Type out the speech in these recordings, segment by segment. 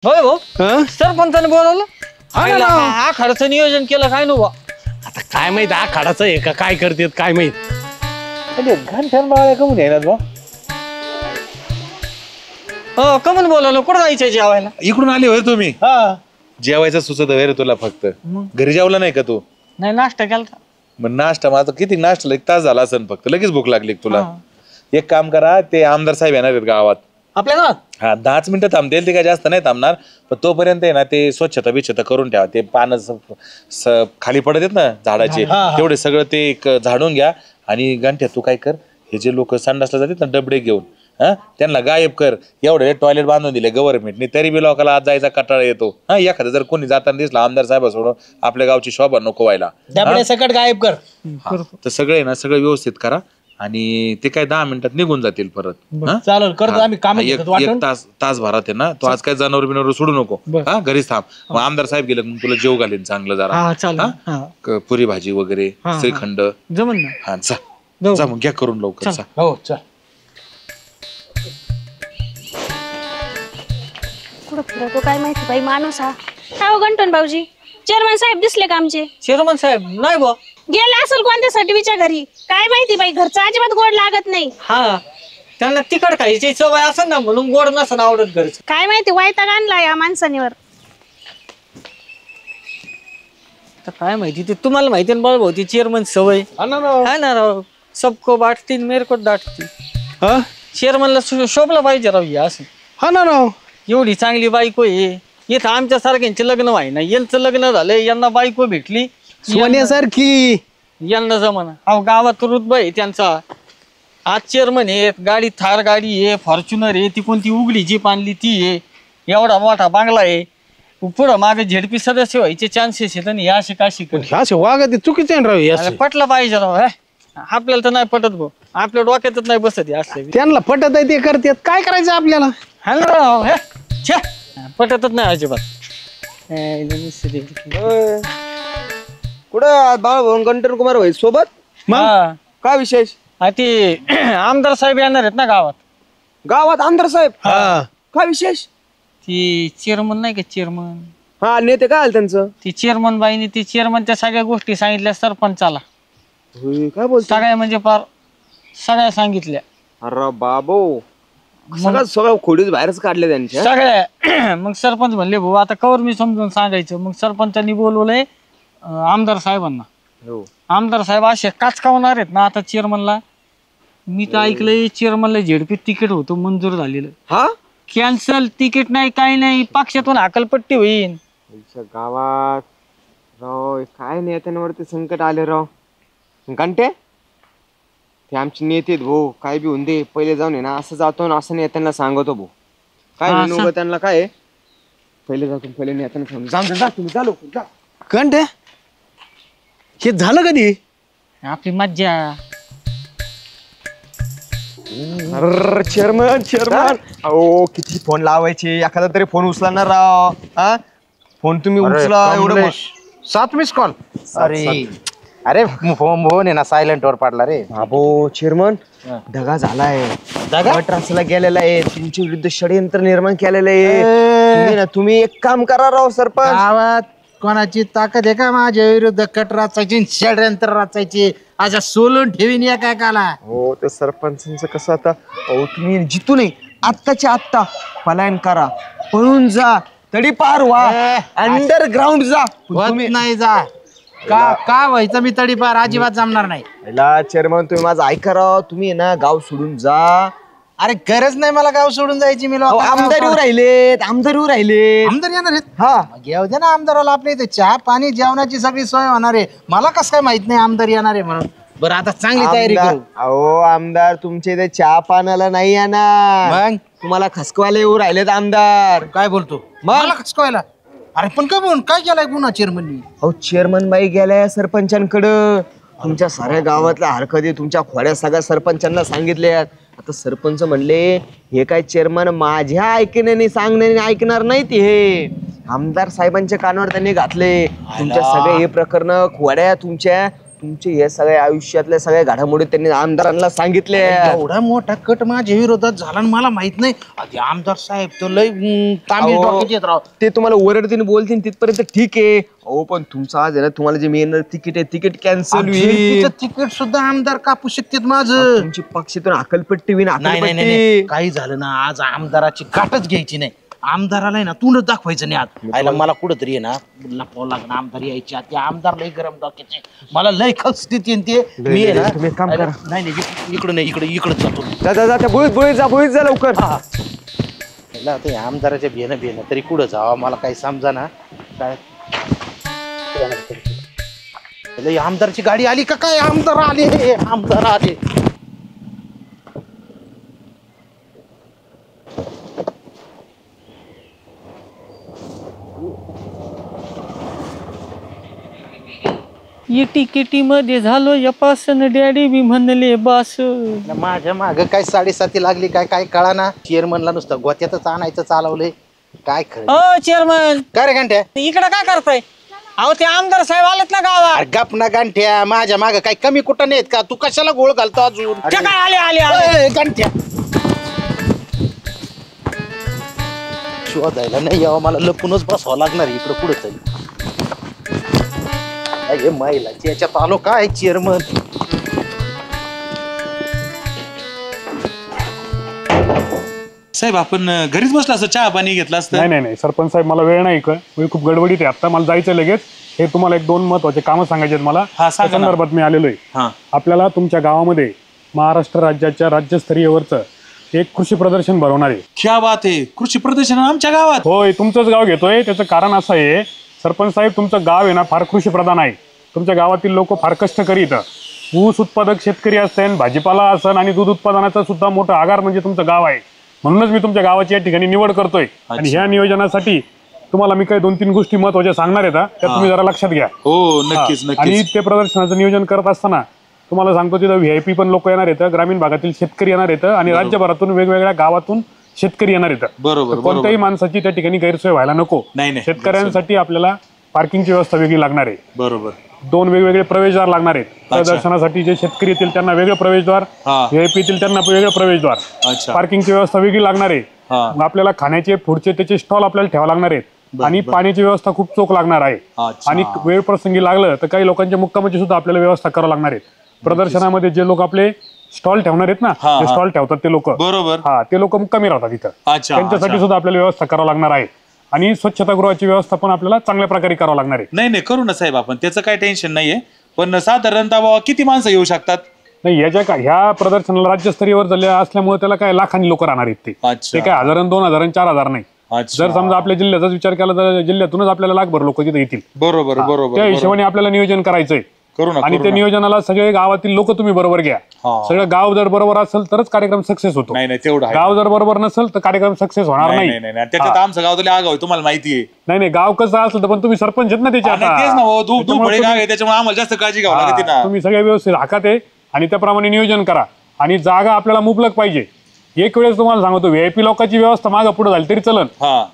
होय हो सरपंचाने बोलवलं हा खर्च नियोजन केलं काय नको आता काय माहित हा खाडाचं आहे का काय करतेत काय माहित. घंट्यान बाळा कमून येणार बा कमन बोलवलं कुठं जायचं जेवायला इकडून आली होय तुम्ही जेवायचं सुचत रे तुला फक्त घरी जेवला नाही का तू नाही नाश्ता केला मग नाश्ता माझा किती नाश्ता 1 तास झाला असेल फक्त लगेच भूक लागली तुला एक काम करा ते आमदार साहेब येणार आहेत गावात आपल्या गावात 10 मिनिटं थांबतील ते काय जास्त नाही थांबणार पण तोपर्यंत आहे ना ते स्वच्छता बिच्छता करून ठेवा ते पानं खाली पडत आहेत ना झाडाचे तेवढे सगळं ते झाडून घ्या आणि घंट्या तू काय कर हे जे लोक संडासला जातात ना डबडे घेऊन त्यांना गायब कर एवढे टॉयलेट बांधून दिले गव्हर्नमेंटने तरी बी लोकांना आज जायचा कटाळा येतो एखादा जर कोणी जाताना दिसला आमदार साहेबासोडून आपल्या गावची शोभा नको व्हायला सकट गायब कर तर सगळे ना सगळं व्यवस्थित करा आणि ते काय 10 मिनिटात निघून जातील परत चालेल करतो आम्ही काम एक तासभरात आहे ना तू आज काय जनावर बिनावर सोडू नको घरीच थांब मग आमदार साहेब गेलं मग तुला जेव घालेन चांगलं जरा पुरी भाजी वगैरे श्रीखंड जमन ना हा जा मग घ्या करून लवकर हो चल कुठं फिरतो काय माहिती बाई माणूस हा काय गंटन भाऊजी चेअरमन साहेब दिसले का आमचे चेअरमन साहेब नाही बा गेले असेल कोणत्या सटवीच्या घरी काय माहिती बाई घरचं अजिबात गोड लागत नाही हा त्यांना तिखट खायची सवय असेल ना म्हणून गोड नसन आवडत घरचं काय माहिती वैताग आणला या माणसानीवर काय माहिती ते तुम्हाला माहिती ना बळ भाऊ चेअरमन सवय है ना राव सबको बाटती मेरे को डाटती चेअरमनला शोभला पाहिजे राव या असं हा ना राव एवढी चांगली बायको आहे इथं आमच्या सारख्यांचे लग्न व्हाय ना यांचं लग्न झालंय यांना बायको भेटली सोन्यासारखी यांना जमाना अहो गावात रुतबा आहे त्यांचा आज चेअरमन आहे गाडी थार गाडी आहे फॉर्च्युनर आहे ती कोणती उघडी जीप आणली ती आहे एवढा मोठा बांगला आहे पुढं मागे झेडपी सदस्य व्हायचे चान्सेस आहेत आणि असे काशी वागत चुकीचे राव पटलं पाहिजे राव आपल्याला तर नाही पटत भाऊ आपल्या डोक्यातच नाही बसत असले त्यांना पटत आहे ते करतात काय करायचं आपल्याला हा ना राव पटतच नाही अजिबात कुठं बाळ गंटन कुमार भाई सोबत काय विशेष ते आमदार साहेब येणार आहेत ना गावात आमदार साहेब काय विशेष ती चेअरमन नाही का चेअरमन हा नेते काय आलं त्यांचं ती चेअरमन बाईने ती चेअरमनच्या सगळ्या गोष्टी सांगितल्या सरपंचाला काय बोल सगळ्या म्हणजे फार सगळ्या सांगितल्या अरे बाबो सगळं खोडीच बाहेरच काढले त्यांच्या सगळ्या मग सरपंच म्हणले भाऊ आता कवर मी समजून सांगायचं मग सरपंचांनी बोलवलंय आमदार साहेबांना आमदार साहेब असे काचकावणार आहेत ना आता चेअरमनला मी तर ऐकलंय चेअरमनला झेडपी तिकीट होतं मंजूर झालेलं हा कॅन्सल तिकीट नाही काही नाही पक्षातून हाकलपट्टी होईल गावात राव काय नेत्यांवरती संकट आले राव घंटे ते आमचे नेते भाऊ काय बी होऊन दे पहिले जाऊन ना असं जातो ना असं नेत्यांना सांगतो भाऊ काय त्यांना काय पहिले जातो पहिले नेत्यांना जाऊन तुम्ही चालू कंटे हे झालं कधी आपली मज्जा चेअरमन अहो किती फोन लावायचे एखादा तरी फोन उचलणार राव हा फोन तुम्ही उचला एवढं 7 मिस कॉल अरे फोन आहे ना सायलेंट वर पडला रे बाबो चेअरमन दगा झालाय ट्रान्सला गेलेला आहे तुमच्या विरुद्ध षडयंत्र निर्माण केलेलं आहे तुम्ही एक काम करा राव सरपंच गावात कोणाची ताकद आहे का माझ्या विरुद्ध कट रचायची षडयंत्र रचायची अशा सोलून ठेवीन एकाला हो ते सरपंचांचं कसं आता तुम्ही जितू नाही आत्ताच्या आत्ता पलायन करा पळून जा तडी पार व्हा अंडरग्राऊंड जा नाही जा का व्हायचं मी तडी पार अजिबात जमणार नाही चेअरमन तुम्ही माझं ऐका राव तुम्ही ना गाव सोडून जा अरे गरज नाही मला गाव सोडून जायची मी आमदार राहिले आमदार येणार आहेत हा घेऊ दे ना आमदाराला आपल्या इथे चहा पाणी जेवणाची सगळी सोय होणार आहे मला कसं काय माहित नाही आमदार येणार आहे म्हणून बरं आता चांगली तयारी करू अहो आमदार तुमच्या इथे चहा पाण्याला नाही येणार मग तुम्हाला खसकवाले येऊ राहिलेत आमदार काय बोलतो मला खसकवायला अरे पण काय म्हणून काय केलाय पुन्हा चेअरमननी अहो चेअरमन बाई गेलाय सरपंचांकडं तुमच्या साऱ्या गावातल्या हरकती तुमच्या खोड्या सगळ्या सरपंचांना सांगितल्यात आता सरपंच म्हणले हे काय चेअरमन माझ्या ऐकण्याने सांगण्याने ऐकणार नाहीत हे आमदार साहेबांच्या कानावर त्यांनी घातले तुमच्या सगळे हे प्रकरण खोड्या तुमचे हे सगळ्या आयुष्यातल्या सगळ्या घडामोडी त्यांनी आमदारांना सांगितले. एवढा मोठा कट माझ्या विरोधात झाला आणि मला माहित नाही. आधी आमदार साहेब तो लय तामिळ डोक्याचे आहेत राव. ते तुम्हाला ओरडतील बोलतील तिथपर्यंत ठीक आहे. अहो पण तुमचं आज आहे ना, तुम्हाला जे मिळणार तिकीट आहे तिकीट कॅन्सल होईल. तिकीट सुद्धा आमदार कापू शकतात माझं. तुमची पक्षातून अकलपट्टी होईल. नाही नाही नाही, काही झालं ना आज आमदाराची गाठच घ्यायची नाही. आमदाराला आहे ना तूनच दाखवायचं नाही. आज आयला मला कुठंतरी आहे ना लपवावं लागणार. आमदार यायच्या ते आमदार लय गरम डोक्याचे, मला लय खस देते ते. मी आहे ना तुम्ही एक काम करा. नाही नाही इकडं नाही, इकडं जातो. जा त्या बुळीत जा लवकर. ते आमदाराच्या भेणं तरी कुठं जावं मला काही समजा ना. काय लय आमदारची गाडी आली का काय? आमदार आले. किटी मध्ये झालो यपासन डॅडी बी म्हणले बास. माझ्या माग काय 7:30 लागली काय कळाना. चेअरमनला नुसतं गोत्यातच आणायचं चालवलंय. काय खरं ओ चेअरमन, काय रे घंट्या? इकडे काय करताय? अहो ते आमदार साहेब आलेत ना गावात. अरे गप ना गांठ्या, माझ्या माग काय कमी कुठं नाहीत का? तू कशाला गोळ घालतो अजून? ते काय आले गांठ्या शोधायला नाही यावं, मला लपूनच बसावं लागणार इकडं पुढे तरी. हे महिलाची याच्यात आलो काय चेअरमन? साहेब आपण घरीच बसला असं चहा पाणी घेतलं असतं. नाही नाही नाही सरपंच साहेब, मला वेळ नाही का, मी खूप गडबडीत आहे आता, मला जायचं लगेच. हे तुम्हाला 1-2 महत्वाचे कामं सांगायचे आहेत मला. हा, त्या सांगा ना. संदर्भात मी आलेलो आहे. आपल्याला तुमच्या गावामध्ये महाराष्ट्र राज्याच्या राज्यस्तरीयवरचं एक कृषी प्रदर्शन भरवणार आहे. क्या बात आहे, कृषी प्रदर्शन आमच्या गावात? होय, तुमचंच गाव घेतोय. त्याचं कारण असं आहे सरपंच साहेब, तुमचं गाव आहे ना फार कृषी प्रधान आहे. तुमच्या गावातील लोक फार कष्टकरी आहेत. ऊस उत्पादक शेतकरी असतील, भाजीपाला असेल आणि दूध उत्पादनाचा सुद्धा मोठा आगार म्हणजे तुमचं गाव आहे. म्हणूनच मी तुमच्या गावाची या ठिकाणी निवड करतोय. आणि ह्या नियोजनासाठी तुम्हाला मी काही 2-3 गोष्टी महत्वाच्या सांगणार आहेत, त्या तुम्ही जरा लक्षात घ्या. हो नक्कीच आणि नक्कीच. ते प्रदर्शनाचं नियोजन करत असताना तुम्हाला सांगतो, तिथं व्हीआयपी पण लोक येणार आहेत, ग्रामीण भागातील शेतकरी येणार आहेत आणि राज्यभरातून वेगवेगळ्या गावातून शेतकरी येणार आहेत. बरोबर कोणत्याही माणसाची त्या ठिकाणी गैरसोय व्हायला नको. नाही. शेतकऱ्यांसाठी आपल्याला पार्किंगची व्यवस्था वेगळी लागणार आहे. बरोबर. 2 वेगवेगळे प्रवेशद्वार लागणार आहेत. प्रदर्शनासाठी जे शेतकरी येतील त्यांना वेगळं प्रवेशद्वार, व्हीआयपी येतील त्यांना वेगळं प्रवेशद्वार. पार्किंगची व्यवस्था वेगळी लागणार आहे. आपल्याला खाण्याचे पुढचे त्याचे स्टॉल आपल्याला ठेवावे लागणार आहेत आणि पाण्याची व्यवस्था खूप चोख लागणार आहे. आणि वेळ प्रसंगी लागलं तर काही लोकांच्या मुक्कामाची सुद्धा आपल्याला व्यवस्था करावी लागणार आहे. प्रदर्शनामध्ये जे लोक आपले स्टॉल ठेवणार आहेत ना, जे स्टॉल ठेवतात ते लोक, बरोबर, ते लोक मुक्कामी राहतात तिथं. त्यांच्यासाठी सुद्धा आपल्याला व्यवस्था करावी लागणार आहे. आणि स्वच्छतागृहाची व्यवस्था पण आपल्याला चांगल्या प्रकारे करावं लागणार आहे. नाही करू ना साहेब आपण, त्याचं काही टेन्शन नाहीये. पण साधारणतः बाबा किती माणसं येऊ शकतात? नाही, ह्या प्रदर्शनाला राज्यस्तरीयवर झाले असल्यामुळे त्याला काय लाखांनी लोक राहणार आहेत. ते काय 1000, 2000, 4000 नाही. जर समजा आपल्या जिल्ह्याचाच विचार केला तर जिल्ह्यातूनच आपल्याला लाखभर लोक तिथे येतील. बरोबर बरोबर. त्या हिशोबाने आपल्याला नियोजन करायचंय. आणि त्या नियोजनाला सगळे गावातील लोक तुम्ही बरोबर घ्या. सगळं गाव जर बरोबर असेल तरच कार्यक्रम सक्सेस होतो. नाही तेवढं. गाव जर बरोबर नसेल तर कार्यक्रम सक्सेस होणार नाही. त्याच्यात आमचं गाव तरी आगाव तुम्हाला माहिती आहे. नाही गाव कसं असेल तर पण तुम्ही सरपंच आहेत ना त्याच्यात. त्याच्यामुळे आम्हाला जास्त काळजी घ्यावी लागते ना. तुम्ही सगळे व्यवस्थित हाकात आहे आणि त्याप्रमाणे नियोजन करा. आणि जागा आपल्याला मुबलक पाहिजे. एक वेळेस तुम्हाला सांगतो, व्हीआयपी लोकांची व्यवस्था मागं पुढे झाली तरी चलन,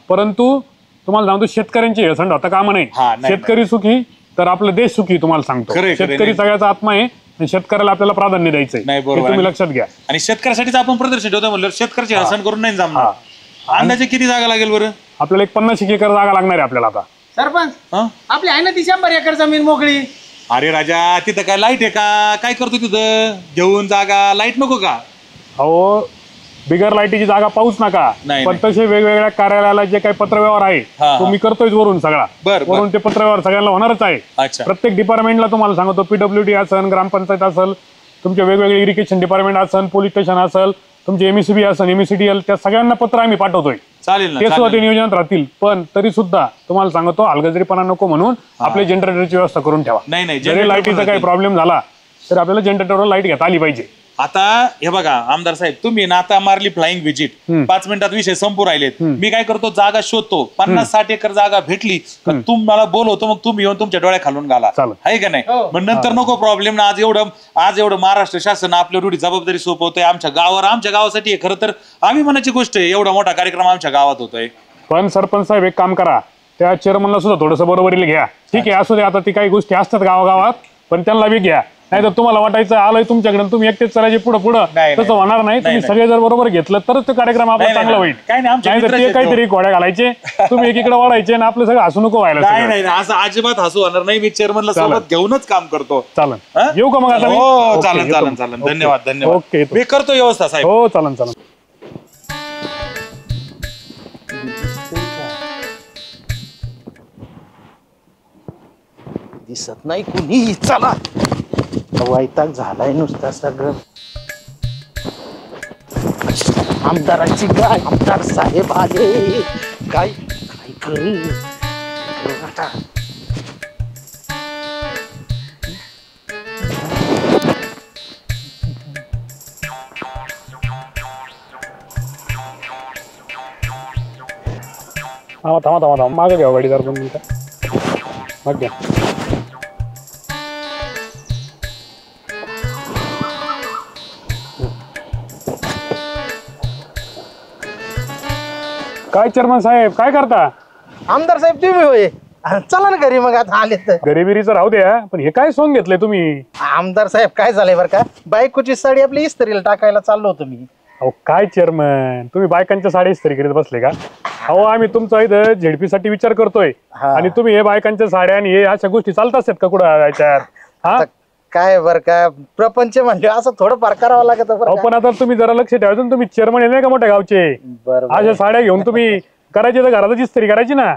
परंतु तुम्हाला सांगतो शेतकऱ्यांची हेळसांड होता कामा नाही. शेतकरी सुखी तर आपला देश सुखी. तुम्हाला सांगतो, शेतकरी सगळ्याचा आत्मा आहे आणि शेतकऱ्याला आपल्याला प्राधान्य द्यायचंय. तुम्ही लक्षात घ्या. आणि शेतकऱ्यासाठीच आपण प्रदर्शन ठेवतो म्हणलं, शेतकऱ्याची हेळसांड करून नाही जमणार. अंदाजे किती जागा लागेल बरं? आपल्याला 50 एकर जागा लागणार आहे आपल्याला आता. सरपंच आपली आहे ना ती 100 एकर जमीन मोकळी. अरे राजा, तिथं काय लाईट आहे का? काय करतो तिथं घेऊन जागा? लाईट नको का? अहो, बिगर लाईटीची जागा पाहूच नका. पण तसे वेगवेगळ्या कार्यालयाला जे काही पत्रव्यवहार आहे तो मी करतोय वरून सगळा. वरून ते पत्रव्यवहार सगळ्यांना होणारच आहे. प्रत्येक डिपार्टमेंटला तुम्हाला सांगतो, PWD असेल, ग्रामपंचायत असेल, तुमचे वेगवेगळे इरिगेशन डिपार्टमेंट असेल, पोलीस स्टेशन असेल, तुमचे MECB असेल, MECDL, त्या सगळ्यांना पत्र आम्ही पाठवतोय. चालेल, ते सुद्धा ते नियोजनात राहतील. पण तरी सुद्धा तुम्हाला सांगतो, हलगर्जीपणा नको म्हणून आपल्या जनरेटरची व्यवस्था करून ठेवा. जरी लाईटीचा काही प्रॉब्लेम झाला तर आपल्याला जनरेटरवर लाईट घेता आली पाहिजे. आता हे बघा आमदार साहेब, तुम्ही ना आता मारली फ्लाइंग व्हिजिट, 5 मिनिटात विषय संपूर राहिलेत. मी काय करतो, जागा शोधतो. 50-60 एकर जागा भेटली तर तुम्हाला बोलवतो, मग तुम्ही येऊन तुमच्या डोळ्या खालून घाला, आहे का नाही? मग नंतर नको प्रॉब्लेम ना. आज एवढं महाराष्ट्र शासन आपल्या रूढी जबाबदारी सोपवतोय आमच्या गावासाठी. खरं तर आम्ही म्हणायची गोष्ट आहे, एवढा मोठा कार्यक्रम आमच्या गावात होतोय. पण सरपंच साहेब एक काम करा, त्या चेअरमनला सुद्धा थोडंसं बरोबरीला घ्या. ठीक आहे, असू दे, आता ती काही गोष्टी असतात गावागावात, पण त्यांना बी घ्या. नाही तर तुम्हाला वाटायचं आलोय तुमच्याकडे तुम्ही एकटेच चालायचे पुढं तसं होणार नाही. तुम्ही सगळे जर बरोबर घेतलं तरच तो कार्यक्रम आपला चांगला होईल. नाही तर ते काहीतरी घोड्या घालायचे तुम्ही एकीकडे वाढायचे आणि आपलं सगळं हसू नको व्हायला. नाही असं अजिबात हसू होणार नाही. मी चेअरमनला सोबत घेऊनच काम करतो. चालन येऊ का मग आता? हो चालन. धन्यवाद. ओके मी करतो व्यवस्था साहेब. हो चालन. दिसत नाही कुणी. चला वैताग झालाय नुसता सगळं. आमदाराची गाय. आमदार साहेब आले. काय काय करू आता? थांबा मागं घ्या गाडी जर 2 मिनिटं. मग घ्या. काय चेअरमन साहेब काय करता? आमदार साहेब तुम्ही होय? चला ना घरी मग आता आले तर. गरिबीरीचं राहू द्या पण हे काय सोंग घेतलंय तुम्ही? आमदार साहेब काय झालंय बरं का, बायकोची साडी आपली इस्त्रीला टाकायला चाललो होतो मी. अहो काय चेअरमन तुम्ही बायकांच्या साडी इस्त्री करीत बसले का? अहो आम्ही तुमचा इथं झेडपीसाठी विचार करतोय आणि तुम्ही हे बायकांच्या साड्या आणि हे अशा गोष्टी चालत असतात का कुठं याच्यात? हा काय बर का प्रपंच म्हणजे असं थोडंफार करावं लागत. पण आता तुम्ही जरा लक्ष ठेवायचं ना, तुम्ही चेअरमन आहे का मोठ्या गावचे. अशा साड्या घेऊन तुम्ही करायची तर घरातच इस्त्री करायची ना,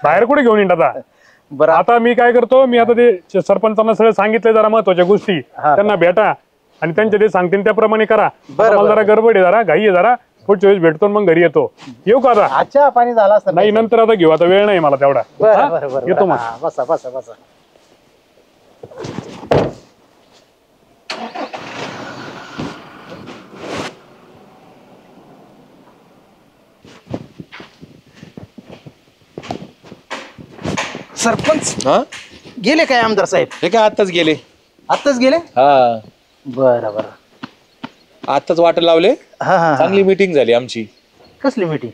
बाहेर कुठे घेऊन येणार? आता बरं आता मी काय करतो, मी आता ते सरपंचांना सगळं सांगितलंय जरा महत्वाच्या गोष्टी त्यांना भेटा आणि त्यांचे ते सांगतील त्याप्रमाणे करा. मला जरा गडबड आहे, जरा घाई आहे, जरा पुढच्या वेळेस भेटतो मग घरी येतो. येऊ का आता? अच्छा पाणी झाला असतं नाही नंतर आता घेऊ, आता वेळ नाही मला तेवढा. येतो मग. बसा बसा बसा. सरपंच गेले काय आमदार साहेब? हे काय आताच गेले? आताच गेले? हा बरं बरं. आताच वाट लावले. हा चांगली मीटिंग झाली आमची. कसली मीटिंग?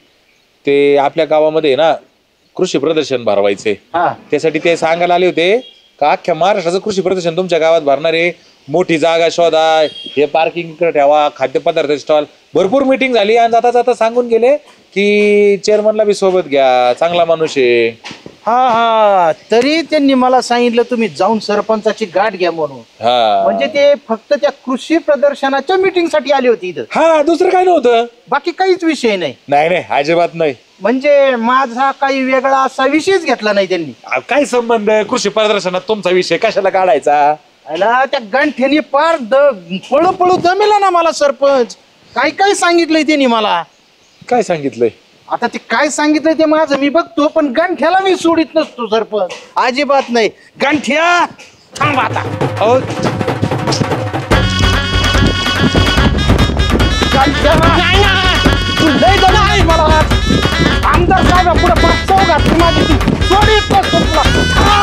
ते आपल्या गावामध्ये ना कृषी प्रदर्शन भरवायचे, त्यासाठी ते सांगायला आले होते का अख्ख्या महाराष्ट्राचं कृषी प्रदर्शन तुमच्या गावात भरणार आहे. मोठी जागा शोधा, हे पार्किंग ठेवा, खाद्यपदार्थ स्टॉल. भरपूर मीटिंग झाली आणि जाता जाता सांगून गेले की चेअरमनला बी सोबत घ्या, चांगला माणूस आहे. हा तरी त्यांनी मला सांगितलं तुम्ही जाऊन सरपंचाची गाठ घ्या म्हणून. म्हणजे ते फक्त त्या कृषी प्रदर्शनाच्या मीटिंग साठी आली होती इथं. हा दुसरं काय नव्हतं, बाकी काहीच विषय नाही. नाही अजिबात नाही. म्हणजे माझा काही वेगळा असा विषयच घेतला नाही त्यांनी. काय संबंध कृषी प्रदर्शनात तुमचा विषय कशाला काढायचा? त्या गंठ्यानी पार पळू पळू जमेला ना मला सरपंच. काय काय सांगितलंय त्यांनी मला. काय सांगितलंय? आता ते काय सांगितलंय ते माझं मी बघतो, पण गंठ्याला मी सोडित नसतो सरपंच, अजिबात नाही. गंठ्या थांब आता. मला आमदार साहेब पुढे घातली माझी, सोडित नसतो तुला.